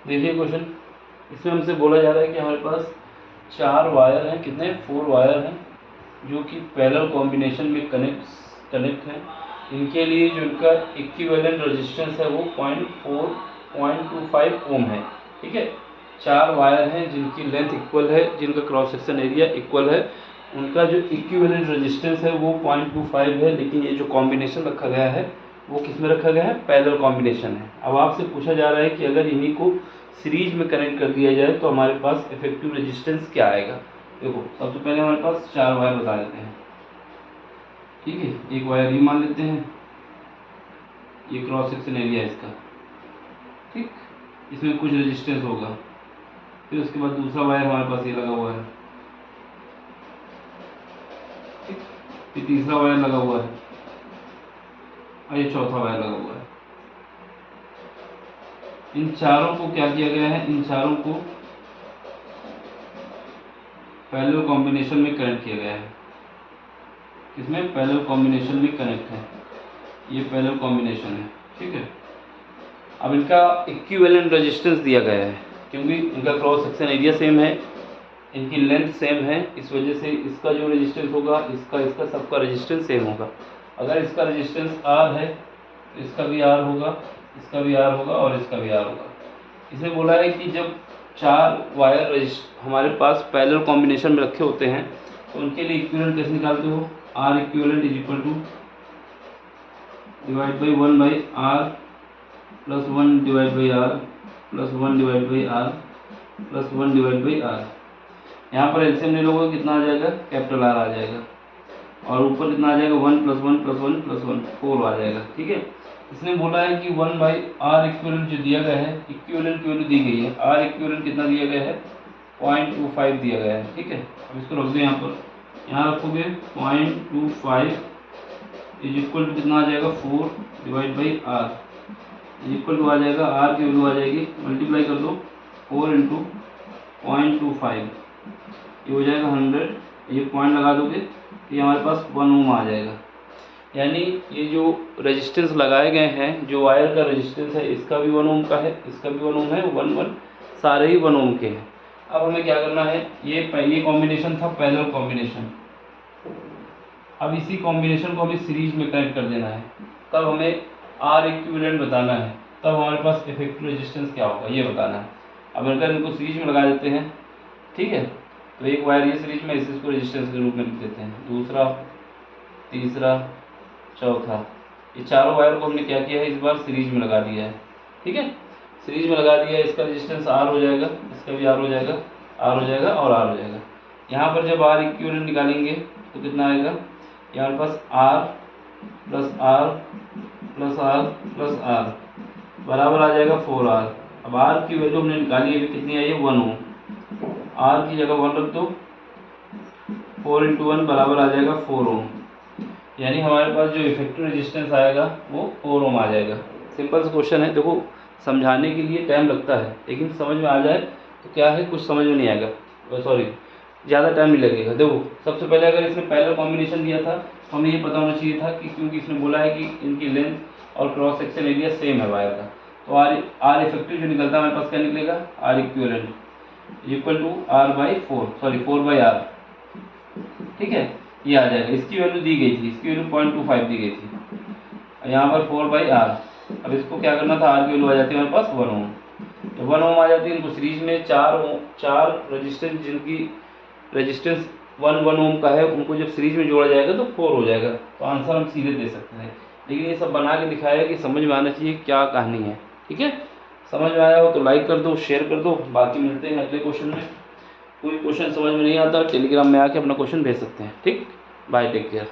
देखिए क्वेश्चन, इसमें हमसे बोला जा रहा है कि हमारे पास 4 वायर हैं, कितने 4 वायर हैं जो कि पैरेलल कॉम्बिनेशन में कनेक्ट हैं। इनके लिए जो इनका इक्विवेलेंट रेजिस्टेंस है वो 0.25 ओम है। ठीक है, 4 वायर हैं जिनकी लेंथ इक्वल है, जिनका क्रॉस सेक्शन एरिया इक्वल है, उनका जो इक्विवेलेंट रेजिस्टेंस है वो 0.25 है। लेकिन ये जो कॉम्बिनेशन रखा गया है वो किस में रखा गया है, पैरेलल कॉम्बिनेशन है। अब आपसे पूछा जा रहा है कि अगर इन्हीं को सीरीज में कनेक्ट कर दिया जाए तो हमारे पास इफेक्टिव रेजिस्टेंस क्या आएगा। देखो सबसे पहले हमारे पास 4 वायर बता देते हैं। ठीक है, एक वायर ये मान लेते हैं, ये क्रॉस सेक्शन एरिया है इसका। ठीक, इसमें कुछ रेजिस्टेंस होगा। फिर उसके बाद दूसरा वायर हमारे पास ये लगा हुआ है। ठीक, फिर तीसरा वायर लगा हुआ है और ये चौथा वायर लगा हुआ है। इन चारों को क्या किया गया है, इन चारों को पैरेलल कॉम्बिनेशन में कनेक्ट किया गया है। इसमें पैरेलल कॉम्बिनेशन में कनेक्ट है, ये पैरेलल कॉम्बिनेशन है। ठीक है, अब इनका इक्विवेलेंट रेजिस्टेंस दिया गया है क्योंकि इनका क्रॉस सेक्शन एरिया सेम है, इनकी लेंथ सेम है, इस वजह से इसका जो रेजिस्टेंस होगा, इसका सबका रेजिस्टेंस सेम होगा। अगर इसका रेजिस्टेंस R है तो इसका भी R होगा, इसका भी R होगा और इसका भी R होगा। इसमें बोला है कि जब 4 वायर हमारे पास पैरेलल कॉम्बिनेशन में रखे होते हैं तो उनके लिए इक्विवेलेंट कैसे निकालते हो, R equivalent is equal to divide by 1 by R plus 1 divide by R plus 1 divide by R plus 1 divide by R। यहाँ पर एलसीएम ले लोगे कितना आ जाएगा, कैपिटल R आ जाएगा, और ऊपर कितना आ जाएगा 1 प्लस 1 प्लस 1 प्लस 1 4 आ जाएगा। ठीक है, इसने बोला है कि 1 बाई R इक्विवेलेंट जो दिया गया है, इक्विवेलेंट की वैल्यू दी गई है, R इक्विवेलेंट कितना दिया गया है 0.25 दिया गया है। ठीक है, अब इसको रख दो यहाँ पर, यहाँ रखोगे 0.25 इज इक्वल टू कितना आ जाएगा 4 divide by R equal to आ जाएगा, R की वैल्यू आ जाएगी, मल्टीप्लाई कर दो 4 इंटू 0.25, ये हो जाएगा 100, ये पॉइंट लगा दोगे तो ये हमारे पास 1 ओम आ जाएगा। यानी ये जो रेजिस्टेंस लगाए गए हैं, जो वायर का रेजिस्टेंस है, इसका भी 1 ओम का है, इसका भी 1 ओम है, 1 सारे ही 1 ओम के हैं। अब हमें क्या करना है, ये कॉम्बिनेशन था पैरेलल कॉम्बिनेशन। अब इसी कॉम्बिनेशन को हमें सीरीज में कनेक्ट कर देना है, तब हमें R इक्विवेलेंट बताना है, तब हमारे पास इफेक्टिव रेजिस्टेंस क्या होगा ये बताना है। अब अगर इनको सीरीज में लगा देते हैं, ठीक है, तो एक वायर ये सीरीज में, इसको रेजिस्टेंस के रूप में लिख देते हैं, दूसरा, तीसरा, चौथा, ये चारों वायर को हमने क्या किया है, इस बार सीरीज में लगा दिया है। ठीक है, सीरीज में लगा दिया है, इसका रेजिस्टेंस R हो जाएगा, इसका भी R हो जाएगा, R हो जाएगा और R हो जाएगा। यहाँ पर जब R इक्विवेलेंट निकालेंगे तो कितना आएगा, यहाँ पास R plus R plus R plus R बराबर आ जाएगा 4R। अब R की वैल्यू हमने निकाली है, कितनी आई है 1 ओम, R की जगह 1 रख दो, 4 इंटू 1 बराबर आ जाएगा 4 ओम। यानी हमारे पास जो इफेक्टिव रेजिस्टेंस आएगा वो 4 ओम आ जाएगा। सिंपल सा क्वेश्चन है, देखो समझाने के लिए टाइम लगता है लेकिन समझ में आ जाए तो क्या है, कुछ समझ में नहीं आएगा, सॉरी ज़्यादा टाइम नहीं लगेगा। देखो सबसे पहले अगर इसने पैरेलल कॉम्बिनेशन दिया था तो हमें ये पता होना चाहिए था कि क्योंकि इसने बोला है कि इनकी लेंथ और क्रॉस सेक्शन एरिया सेम है वायर का, तो आर इफेक्टिव जो निकलता है हमारे पास क्या निकलेगा, R equivalent equal to R by 4 by R। ठीक है, ये आ जाएगा, इसकी वैल्यू दी गई थी, इसकी वैल्यू 0.25 दी गई थी, यहाँ पर 4 बाई R। अब इसको क्या करना था, R की वैल्यू आ जाती है हमारे पास 1 ओम, जब 1 ओम आ जाती है इनको सीरीज में 4 रेजिस्टेंस, जिनकी रेजिस्टेंस 1 ओम का है, उनको जब सीरीज में जोड़ा जाएगा तो 4 हो जाएगा। तो आंसर हम सीधे दे सकते हैं, लेकिन ये सब बना के दिखाया कि समझ में आना चाहिए क्या कहानी है। ठीक है, समझ में आया हो तो लाइक कर दो, शेयर कर दो, बाकी मिलते हैं अगले क्वेश्चन में। कोई क्वेश्चन समझ में नहीं आता टेलीग्राम में आके अपना क्वेश्चन भेज सकते हैं। ठीक, बाय, टेक केयर।